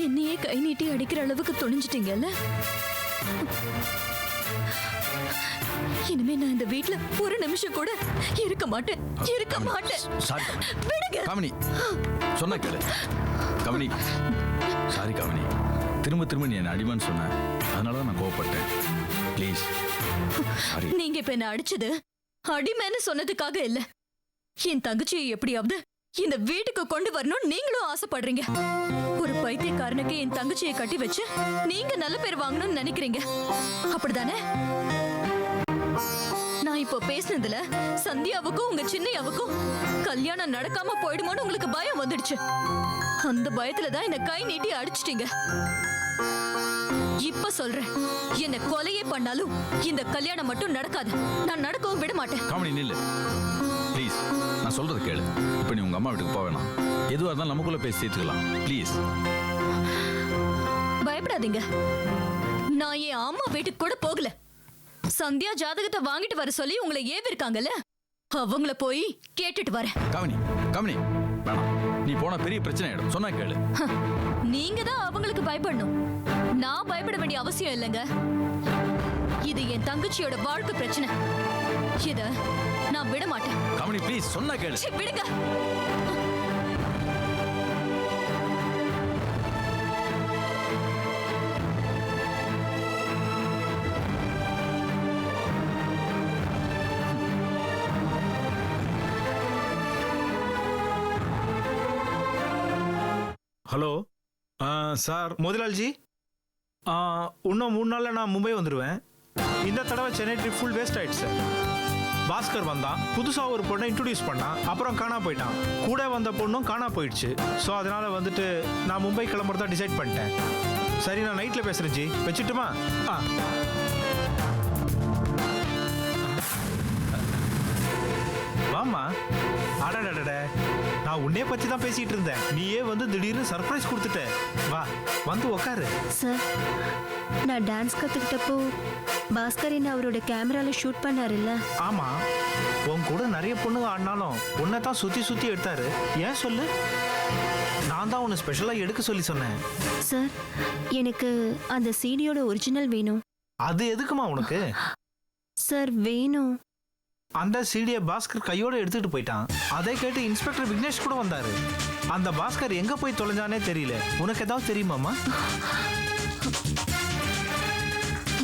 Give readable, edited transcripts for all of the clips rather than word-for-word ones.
என்னையே கை நீட்டி அடிக்கிற அளவுக்கு துணிஞ்சிட்டீங்கல்ல. இனிமே நான் இந்த வீட்ல ஒரு நிமிஷம் கூட இருக்க மாட்டேன். சாரி விடுங்க. காமினி, சொன்னா கேளு. காமினி, சாரி காமினி. திரும்ப நீ என்ன அடிமான்னு சொன்ன, அதனாலதான் நான் கோவப்பட்டேன். ப்ளீஸ். நீங்க இப்ப என்ன அடிச்சது அடிமைன்னு சொன்னதுக்காக இல்ல. என் தங்கச்சியை எப்படியாவது இந்த வீட்டுக்கு கொண்டு வரணும் நீங்களும் ஆசைப்படுறீங்க. ஒரு பைத்தியக்காரனுக்கு என் தங்கச்சியை கட்டி வச்சு நீங்க நல்ல பேர் வாங்கணும்னு நினைக்கிறீங்க, அப்படிதானே? நான் இப்போ பேசினதுல சந்தியாவுக்கும் உங்க சின்னையாவுக்கும் கல்யாணம் நடக்காம போயிடுமோன்னு உங்களுக்கு பயம் வந்துடுச்சு. அந்த பயத்துலதான் என்ன கை நீட்டி அடிச்சிட்டீங்க. இப்ப சொல்றேன், என்ன கொலையே பண்ணாலும் இந்த கல்யாணம் மட்டும் நடக்காது. நான் நடக்கவும் விட மாட்டேன். காமெடி நில்லு ப்ளீஸ். நான் சொல்றது கேளு. இப்ப நீ உங்க அம்மா வீட்டுக்கு போக வேணாம். எதுவா இருந்தாலும் நமக்குள்ள பேசி சேர்த்துக்கலாம் ப்ளீஸ். பயப்படாதீங்க, நான் என் அம்மா வீட்டுக்கு கூட போகல. சந்தியா ஜாதகத்தை வாங்கிட்டு வர சொல்லி உங்களை ஏவி இருக்காங்கல்ல, அவங்கள போய் கேட்டுட்டு வரேன். காமினி வேணாம். நீ போன பெரிய பிரச்சனை ஆயிடும். சொன்னா கேளு. நீங்க தான் அவங்களுக்கு பயப்படணும். நான் பயப்பட வேண்டிய அவசியம் இல்லைங்க. இது என் தங்கச்சியோட வாழ்க்கை பிரச்சனை. இத நான் விட மாட்டேன். காமினி ப்ளீஸ், சொன்னா கேளு. விடுங்க. Hello sir, Motilalji. இன்னும் 3 நாளில் நான் மும்பை வந்துடுவேன். இந்த தடவை சென்னை ட்ரிப் ஃபுல் வேஸ்ட் ஆயிடுச்சு சார். பாஸ்கர் வந்தான், புதுசாக ஒரு பொண்ணை இன்ட்ரடியூஸ் பண்ணான், அப்புறம் காணா போயிட்டான். கூட வந்த பொண்ணும் காணா போயிடுச்சு. ஸோ அதனால் வந்துட்டு நான் மும்பை கிளம்புறதா டிசைட் பண்ணிட்டேன். சரி, நான் நைட்டில் பேசுகிறேன் ஜி. வச்சுட்டுமா? வாமா. அடடட, நான் உன்னே பற்றி தான் பேசிட்டு இருந்தேன். நீயே வந்து திடீர்னு சர்ப்ரைஸ் கொடுத்துட்ட. வா, வந்து உக்காரு. சார், நான் டான்ஸ் கற்றுக்கிட்டப்போ பாஸ்கர் என்ன அவரோட கேமரால ஷூட் பண்ணாருல்ல? ஆமா, உன் கூட நிறைய பொண்ணுங்க ஆடினாலும் உன்னை தான் சுற்றி எடுத்தாரு. ஏன் சொல்லு? நான் தான் உன்னை ஸ்பெஷலாக எடுக்க சொல்லி சொன்னேன். சார், எனக்கு அந்த சீடியோட ஒரிஜினல் வேணும். அது எதுக்குமா உனக்கு? சார் வேணும். அந்த சீடியை பாஸ்கர் கையோட எடுத்துட்டு போயிட்டான். அதை கேட்டு இன்ஸ்பெக்டர் விக்னேஷ் கூட வந்தாரு. அந்த பாஸ்கர் எங்க போய் தொலைஞ்சானே தெரியல. உனக்கு ஏதாவது தெரியுமாமா?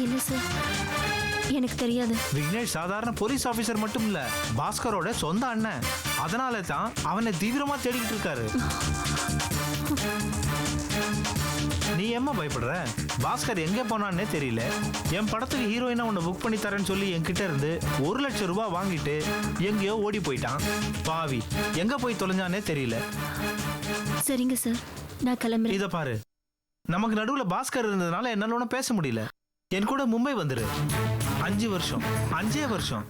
இல்லை சார், எனக்கு தெரியாது. விக்னேஷ் சாதாரண போலீஸ் ஆபீசர் மட்டும் இல்ல, பாஸ்கரோட சொந்த அண்ணன். அதனால தான் அவனை தீவிரமா தேடிக்கிட்டு இருக்காரு. நீ ஏம்மா பயப்படுற? பாஸ்கர் எங்க போனான்னே தெரியல. என் படத்துக்கு ஹீரோயினா உன்னை புக் பண்ணி தரேன்னு சொல்லி என்கிட்ட இருந்து 1 லட்சம் ரூபாய் வாங்கிட்டு எங்கேயோ ஓடி போயிட்டான். பாவி, எங்க போய் தொலைஞ்சானே தெரியல. சரிங்க சார், நான் கிளம்புறேன். இத பாரு, நமக்கு நடுவுல பாஸ்கர் இருந்ததுனால என்னால ஒன்றும் பேச முடியல. என் கூட மும்பை வந்துரு. 5 வருஷம், 5 வருஷம்,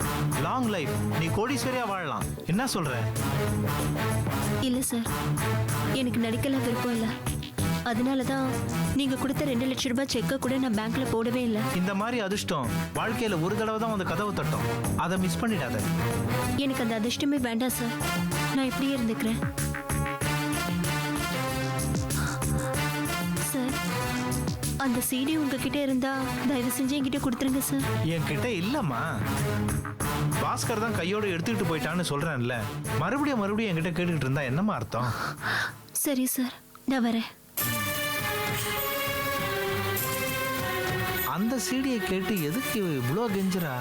லாங் லைஃப். நீ கோடீஸ்வரியா வாழலாம். என்ன சொல்ற? இல்லை சார், எனக்கு நடிக்கலாம் விருப்பம் இல்லை. அதனால தான் நீங்க கொடுத்த 2 லட்சம் ரூபாய் செக்கை கூட நான் பேங்க்ல போடவே இல்லை. இந்த மாதிரி அதிர்ஷ்டம் வாழ்க்கையில ஒரு தடவை தான் அந்த கதவை தட்டும். அதை மிஸ் பண்ணிடாத. எனக்கு அந்த அதிர்ஷ்டமே வேண்டாம் சார். நான் இப்படியே இருந்துக்கிறேன் சார். அந்த சீடி உங்ககிட்ட இருந்தா தயவு செஞ்சு என்கிட்ட கொடுத்துருங்க சார். என்கிட்ட இல்லம்மா. பாஸ்கர் தான் கையோட எடுத்துக்கிட்டு போயிட்டான்னு சொல்றேன்ல. மறுபடியும் என்கிட்ட கேட்டுக்கிட்டு இருந்தா என்னமா அர்த்தம்? சரி சார், நான் வரேன். அந்த சீடியை கேட்டு எதுக்கு இவ்வளோ கெஞ்சுறா?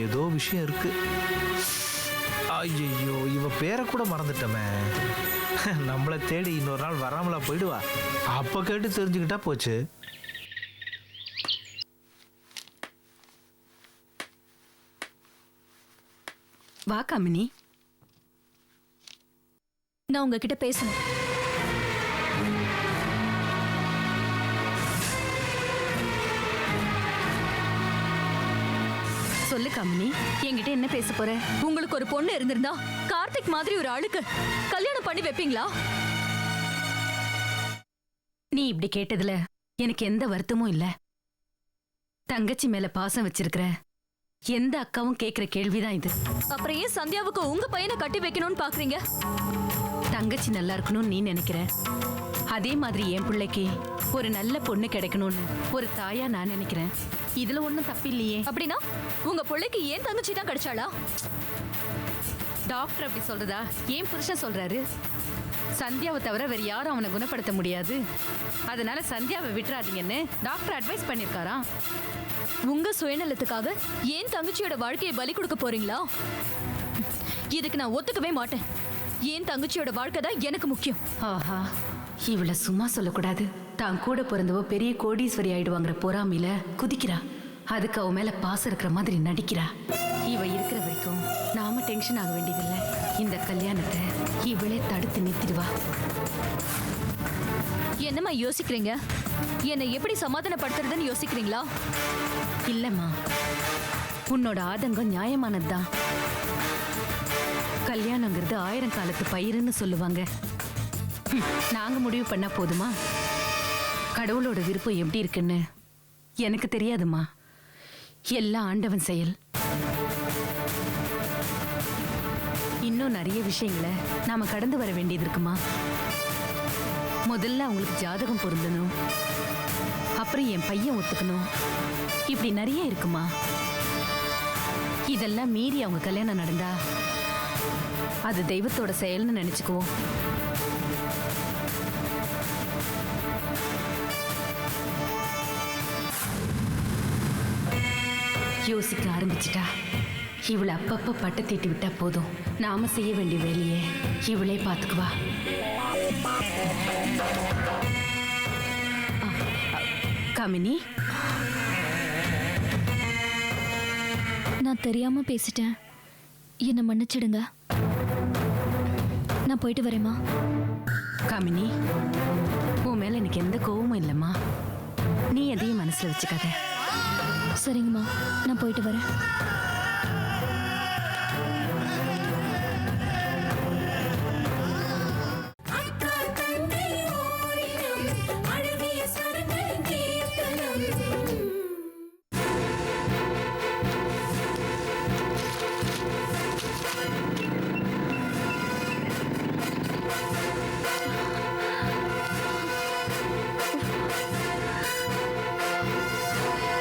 ஏதோ விஷயம் இருக்கு. ஐயோ, இவ பேரை கூட மறந்துட்டோமே. நம்மளை தேடி இன்னொரு நாள் வராமலா போயிடுவா? அப்ப கேட்டு தெரிஞ்சுக்கிட்டா போச்சு. வா காமினி, நான் உங்ககிட்ட பேசணும். சொல்லு காமினி, என்கிட்ட என்ன பேச போற? உங்களுக்கு ஒரு பொண்ணு இருந்திருந்தா கார்த்திக் மாதிரி ஒரு ஆளுக்கு கல்யாணம் பண்ணி வைப்பீங்களா? நீ இப்படி கேட்டதுல எனக்கு எந்த வருத்தமும் இல்ல. தங்கச்சி மேல பாசம் வச்சிருக்கிற எந்த அக்காவும் கேக்குற கேள்விதான் இது. அப்புறம் ஏன் சந்தியாவுக்கு உங்க பையனை கட்டி வைக்கணும்னு பாக்குறீங்க? தங்கச்சி நல்லா இருக்கணும்னு நீ நினைக்கிற, அதே மாதிரி என் பிள்ளைக்கு ஒரு நல்ல பொண்ணு கிடைக்கணும்னு ஒரு தாயா நான் நினைக்கிறேன். இதுல ஒண்ணும் தப்பில்லையே. அப்படின்னா உங்க பிள்ளைக்கு ஏன் தங்கச்சி தான் கிடைச்சாளா? டாக்டர் அப்படி சொல்றதா? ஏன் புருஷன் சொல்றாரு. சந்தியாவை தவிர வேற யாரும் அவனை குணப்படுத்த முடியாது, அதனால சந்தியாவை விட்டுறாதீங்கன்னு டாக்டர் அட்வைஸ் பண்ணிருக்காராம். உங்க சுயநலத்துக்காக ஏன் தங்கச்சியோட வாழ்க்கையை பலி கொடுக்க போறீங்களா? இதுக்கு நான் ஒத்துக்கவே மாட்டேன். ஏன் தங்கச்சியோட வாழ்க்கை தான் எனக்கு முக்கியம். ஆஹா, இவளை சும்மா சொல்லக்கூடாது. தான் கூட பிறந்தவோ பெரிய கோடீஸ்வரி ஆயிடுவாங்கிற பொறாமையில குதிக்கிறா. அதுக்கு அவ மேல பாசம் இருக்கிற மாதிரி நடிக்கிறா. இவ இருக்கிற வரைக்கும் நாம டென்ஷன் ஆக வேண்டியதில்லை. இந்த கல்யாணத்தை இவளே தடுத்து நிறுத்திடுவா. என்னம்மா யோசிக்கிறீங்க? என்னை எப்படி சமாதானப்படுத்துறதுன்னு யோசிக்கிறீங்களா? இல்லம்மா, உன்னோட ஆதங்கம் நியாயமானதுதான். கல்யாணங்கிறது 1000 காலத்து பயிருன்னு சொல்லுவாங்க. நாங்க முடிவு பண்ணா போதுமா? கடவுளோட விருப்பம் எப்படி இருக்குன்னு எனக்கு தெரியாதுமா. எல்லாம் ஆண்டவன் செயல். இன்னும் நிறைய விஷயங்களை நாம கடந்து வர வேண்டியது இருக்குமா. முதல்ல அவங்களுக்கு ஜாதகம் பொருந்தணும், அப்புறம் என் பையன் ஒத்துக்கணும். இப்படி நிறைய இருக்குமா. இதெல்லாம் மீறி அவங்க கல்யாணம் நடந்தா அது தெய்வத்தோட செயல்னு நினைச்சுக்குவோம். யோசிக்க ஆரம்பிச்சிட்டா. இவளை அப்பப்ப பட்டு தீட்டி விட்டா போதும். நாம செய்ய வேண்டிய வேலையை இவளே பார்த்துக்குவா. காமினி, நான் தெரியாம பேசிட்டேன், என்ன மன்னிச்சிடுங்க. நான் போயிட்டு வரேம்மா. காமினி, உன் மேல எனக்கு எந்த கோவமும் இல்லைம்மா. நீ எதையும் மனசுல வச்சுக்காத. சரிங்கம்மா, நான் போயிட்டு வரேன்.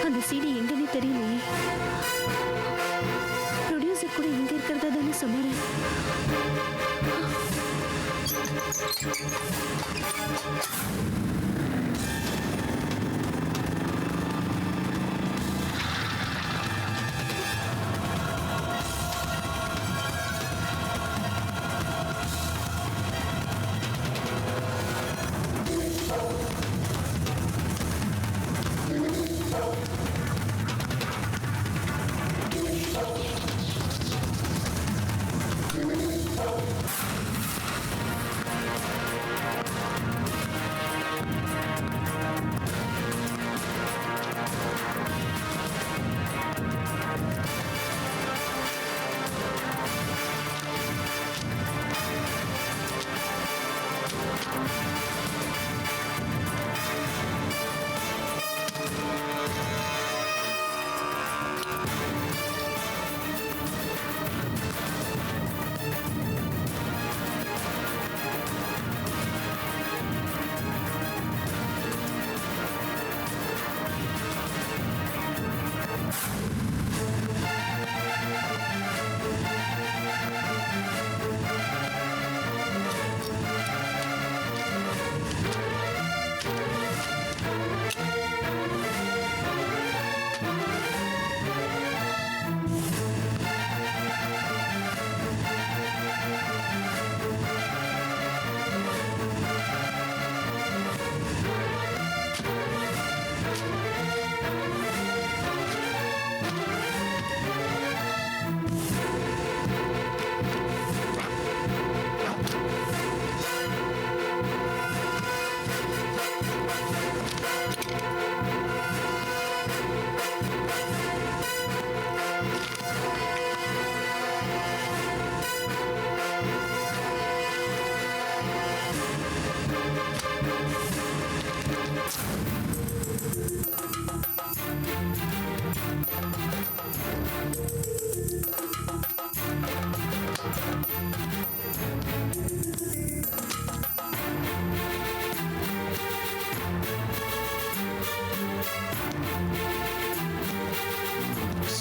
அந்த சீடி எங்கன்னே தெரியலையே.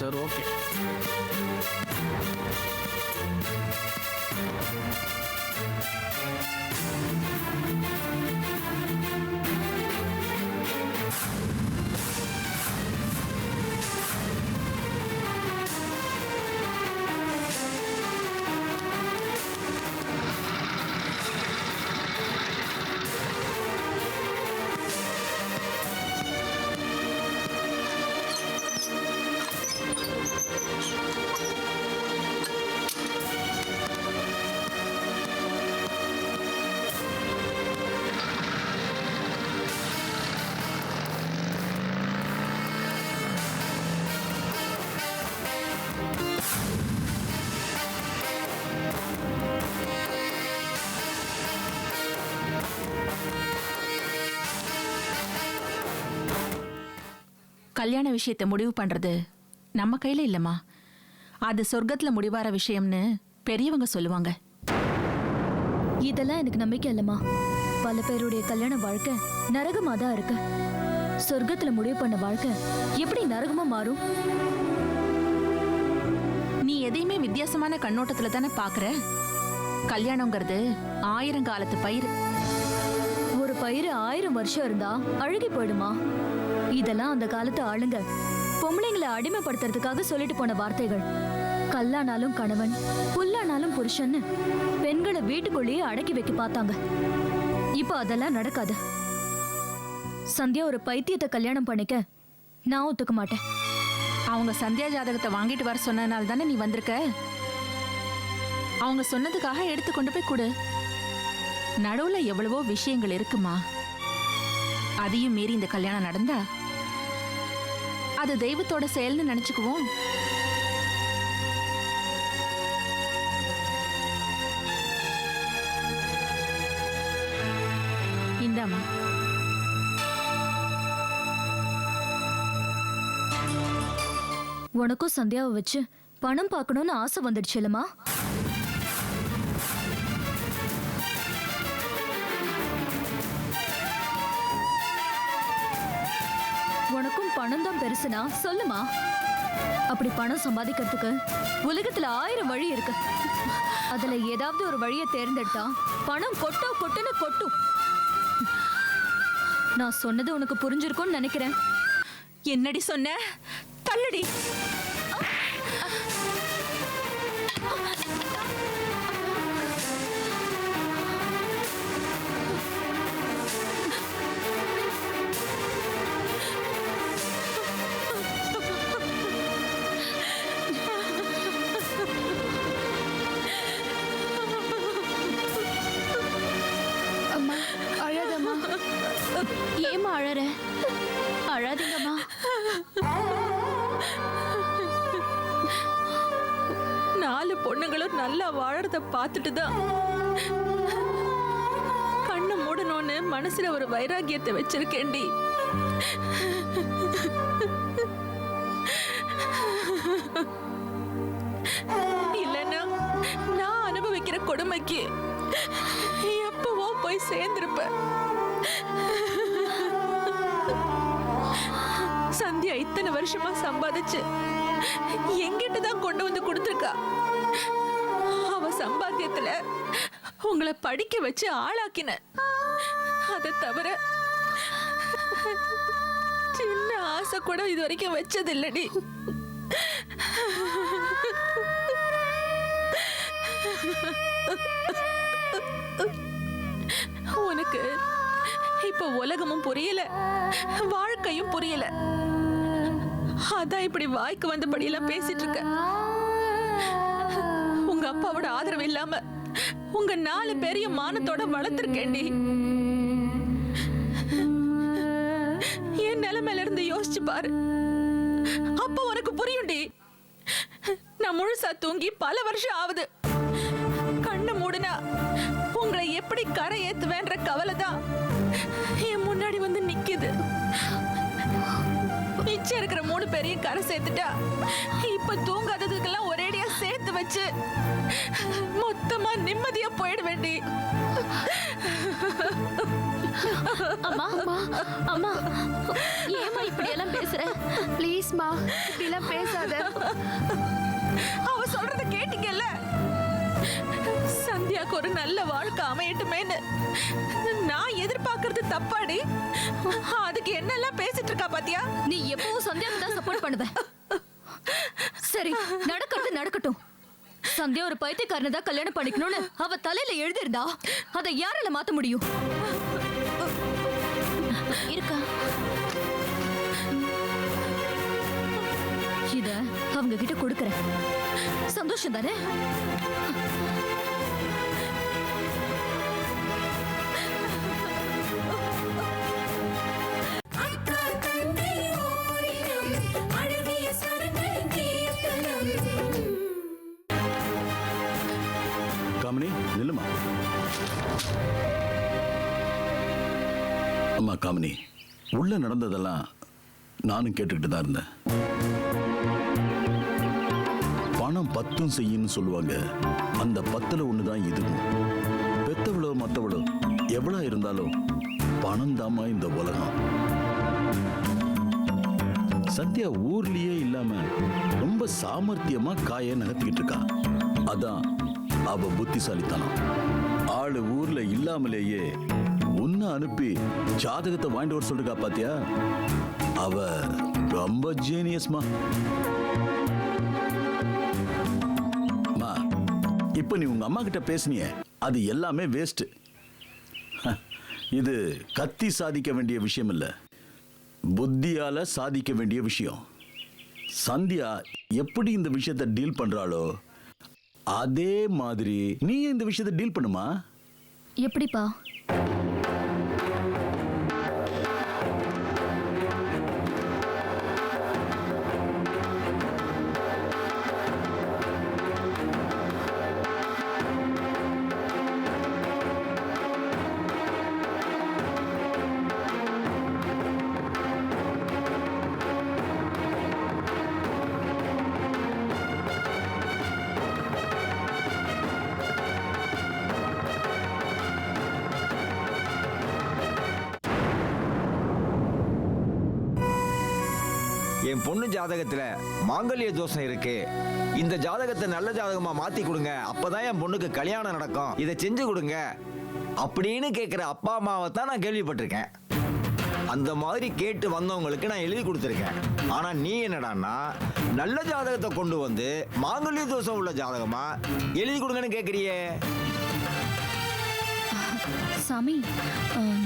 சரி ஓகே. கல்யாண விஷயத்தை முடிவு பண்றது நம்ம கையில இல்லம்மா. அது சொர்க்கத்துல முடிவார விஷயம்னு பெரியவங்க சொல்லுவாங்க. இதெல்லாம் எனக்கு நம்பிக்கை இல்லம்மா. பல பேருடைய கல்யாண வாழ்க்கை நரகமா தான் இருக்கு. சொர்க்கத்துல முடிவு பண்ண வாழ்க்கை எப்படி நரகமா மாறும்? நீ எதையுமே வித்தியாசமான கண்ணோட்டத்துல தானே பாக்குற. கல்யாணங்கிறது 1000 காலத்து பயிர். ஒரு பயிர் 1000 வருஷம் இருந்தா அழுகி போயிடுமா? இதெல்லாம் அந்த காலத்து ஆளுங்க பொம்பளைங்களை அடிமைப்படுத்துறதுக்காக சொல்லிட்டு போன வார்த்தைகள். கல்லானாலும் கணவன், புல்லானாலும் புருஷன்னு பெண்களை வீட்டுக்குள்ளேயே அடக்கி வைக்க பார்த்தாங்க. இப்ப அதெல்லாம் நடக்காது. சந்தியா ஒரு பைத்தியத்தை கல்யாணம் பண்ணிக்க நான் ஒத்துக்க மாட்டேன். அவங்க சந்தியா ஜாதகத்தை வாங்கிட்டு வர சொன்னதுனால தானே நீ வந்திருக்க. அவங்க சொன்னதுக்காக எடுத்து கொண்டு போய் கொடு. நடுவுல எவ்வளவோ விஷயங்கள் இருக்குமா. அதையும் மீறி இந்த கல்யாணம் நடந்தா அது தெய்வத்தோட செயல்னு நினைச்சுக்குவோம். இந்தாமா. உனக்கும் சந்தியாவை வச்சு பணம் பார்க்கணும்னு ஆசை வந்துடுச்சு இல்லம்மா? உனக்கும் பணம் தான் பெருசுனா சொல்லுமா. அப்படி பணம் சம்பாதிக்கிறதுக்கு உலகத்துல 1000 வழி இருக்கு. அதுல ஏதாவது ஒரு வழியை தேர்ந்தெடுத்தா பணம் கொட்டுன்னு கொட்டும். நான் சொன்னது உனக்கு புரிஞ்சிருக்கும்னு நினைக்கிறேன். என்னடி சொன்ன? தள்ளுடி. ஏமா அழற? அழாதீங்கம்மா. நாலு பொண்ணுங்களும் நல்லா வாழறத பார்த்துட்டு தான் கண்ணை மூடணும்னு மனசுல ஒரு வைராகியத்தை வச்சிருக்கேன்டி. இல்லைன்னா நான் அனுபவிக்கிற கொடுமைக்கு எப்பவோ போய் சேர்ந்திருப்பேன். சந்தியா இத்தனை வருஷமா சம்பாதிச்சு எங்கிட்ட தான் கொண்டு வந்து கொடுத்துருக்கா. அவ சம்பாத்தியத்துல உங்களை படிக்க வச்சு ஆளாக்கின. அதை தவிர சின்ன ஆசை கூட இது வரைக்கும் வச்சது இல்லடி. உனக்கு இப்ப உலகமும் புரியல, வாழ்க்கையும் புரியல. அதான் இப்படி வாய்க்கு வந்தபடியெல்லாம் பேசிட்டு இருக்க. உங்க அப்பாவோட ஆதரவு இல்லாம உங்க 4 பேரையும் மானத்தோட வளர்த்திருக்கேன்டி. என் நிலைமையில இருந்து யோசிச்சு பாரு. அப்ப உனக்கு புரியும்டி. நான் முழுசா தூங்கி பல வருஷம் ஆகுது. கண்ணு மூடுனா உங்களை எப்படி கரை ஏத்துவேன்ற கவலை தான் என் முன்னாடி வந்து நிக்குது. மிச்சம் இருக்கிற 3 பேரையும் கரை சேர்த்துட்டா இப்ப தூங்காததுக்கெல்லாம் ஒரேடியா சேர்த்து வச்சு மொத்தமா நிம்மதியா போயிட வேண்டி. அம்மா அம்மா அம்மா ஏமா இப்படி எல்லாம் பேசுற? ப்ளீஸ்மா இப்படி எல்லாம் பேசாத. அவ சொல்றத கேட்டீங்கல்ல? சந்தியாக்கு ஒரு நல்ல வாழ்க்கை அமையட்டுமேன்னு நான் எதிர்பார்க்கறது தப்பாடி. அதுக்கு என்னெல்லாம் பேசிட்டு இருக்கா பாத்தியா? நீ எப்பவும் சந்தியாவுக்கு தான் சப்போர்ட் பண்ணுவ. சரி, நடக்கிறது நடக்கட்டும். சந்தியா ஒரு பைத்தியக்காரனை தான் கல்யாணம் பண்ணிக்கணும்னு அவ தலையில எழுதிருந்தா அதை யாரால மாத்த முடியும்? இருக்கா? இத அவங்க கிட்ட கொடுக்கறேன். சந்தோஷம் தானே? காமினி நில்லுமா. அம்மா காமினி, உள்ள நடந்ததெல்லாம் நானும் கேட்டுக்கிட்டு தான் இருந்தேன். பணம் பத்தும் செய்யுன்னு சொல்லுவாங்க. அந்த 10ல் ஒண்ணுதான் இதுவும். பெத்தவளோ மத்தவளோ எவ்வளவு இருந்தாலும் பணம் தாமா இந்த உலகம். சத்யா ஊர்லயே இல்லாம ரொம்ப சாமர்த்தியமா காய நகர்த்திக்கிட்டு இருக்கா. அதான் அவ புத்திசாலித்தனம். ஆளு ஊர்ல இல்லாமலேயே உன்னை அனுப்பி ஜாதகத்தை வாங்கிட்டு வர சொல்லிருக்கா பாத்தியா? அவ ரொம்ப ஜீனியஸ்மா. இப்ப நீ உங்க அம்மா கிட்ட பேசினிய அது எல்லாமே வேஸ்ட். இது கத்தி சாதிக்க வேண்டிய விஷயம் இல்ல, புத்தியால சாதிக்க வேண்டிய விஷயம். சந்தியா எப்படி இந்த விஷயத்தை டீல் பண்றாளோ அதே மாதிரி நீ இந்த விஷயத்தை டீல் பண்ணுமா. எப்படிப்பா? என் பொண்ணு ஜாதகத்துல மாங்கல்ய தோஷம் இருக்கு. இந்த ஜாதகத்தை நல்ல ஜாதகமா மாத்தி கொடுங்க, அப்பதான் என் பொண்ணுக்கு கல்யாணம் நடக்கும், இதை செஞ்சு கொடுங்க அப்படின்னு கேட்கிற அப்பா அம்மாவை தான் நான் கேள்விப்பட்டிருக்கேன். அந்த மாதிரி கேட்டு வந்தவங்களுக்கு நான் எழுதி கொடுத்துருக்கேன். ஆனா நீ என்னடான்னா நல்ல ஜாதகத்தை கொண்டு வந்து மாங்கல்ய தோஷம் உள்ள ஜாதகமா எழுதி கொடுங்கன்னு கேட்குறியே. சாமி,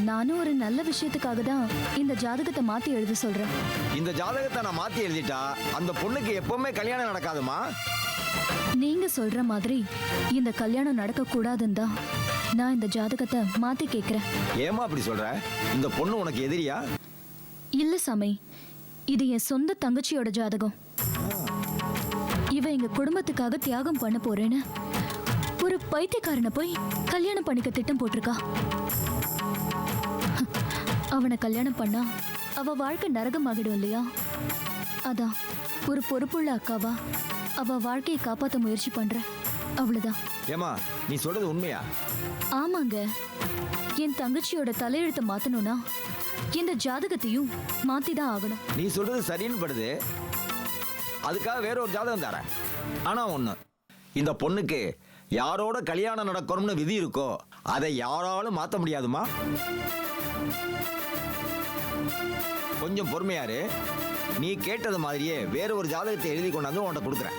நானும் ஒரு நல்ல விஷயத்துக்காக தான் இந்த ஜாதகத்தை மாத்தி எழுத சொல்றேன். இந்த ஜாதகத்தை நான் மாத்தி எழுதிட்டா அந்த பொண்ணுக்கு எப்பவுமே கல்யாணம் நடக்காதுமா. நீங்க சொல்ற மாதிரி இந்த கல்யாணம் நடக்க கூடாதுன்னு தான் நான் இந்த ஜாதகத்தை மாத்தி கேக்குறேன். ஏமா அப்படி சொல்ற? இந்த பொண்ணு உனக்கு எதிரியா? இல்ல சாமி, இது என் சொந்த தங்கச்சியோட ஜாதகம். இவ எங்க குடும்பத்துக்காக தியாகம் பண்ண போறேன்னு ஒரு பைத்தியக்காரனை போய் கல்யாணம் பண்ணிக்க திட்டம் போட்டிருக்கா. அவனை கல்யாணம் பண்ணா அவ வாழ்க்கை நரகமாகிடும் இல்லையா? அதான் ஒரு பொறுப்புள்ள அக்காவா அவ வாழ்க்கையை காப்பாற்ற முயற்சி பண்றேன், அவ்வளவுதான். ஏமா நீ சொல்றது உண்மையா? ஆமாங்க, என் தங்கச்சியோட தலையெழுத்தை மாத்தணும்னா இந்த ஜாதகத்தையும் மாத்திதான் ஆகணும். நீ சொல்றது சரின்னு படுது. அதுக்காக வேற ஒரு ஜாதகம் தரேன். ஆனா ஒண்ணு, இந்த பொண்ணுக்கு யாரோட கல்யாணம் நடக்கணும்னு விதி இருக்கோ அதை யாராலும் மாத்த முடியாதுமா. கொஞ்சம் பொறுமையாரு. நீ கேட்டது மாதிரியே வேற ஒரு ஜாதகத்தை எழுதி கொண்டாந்து உன்கிட்ட கொடுக்குறேன்.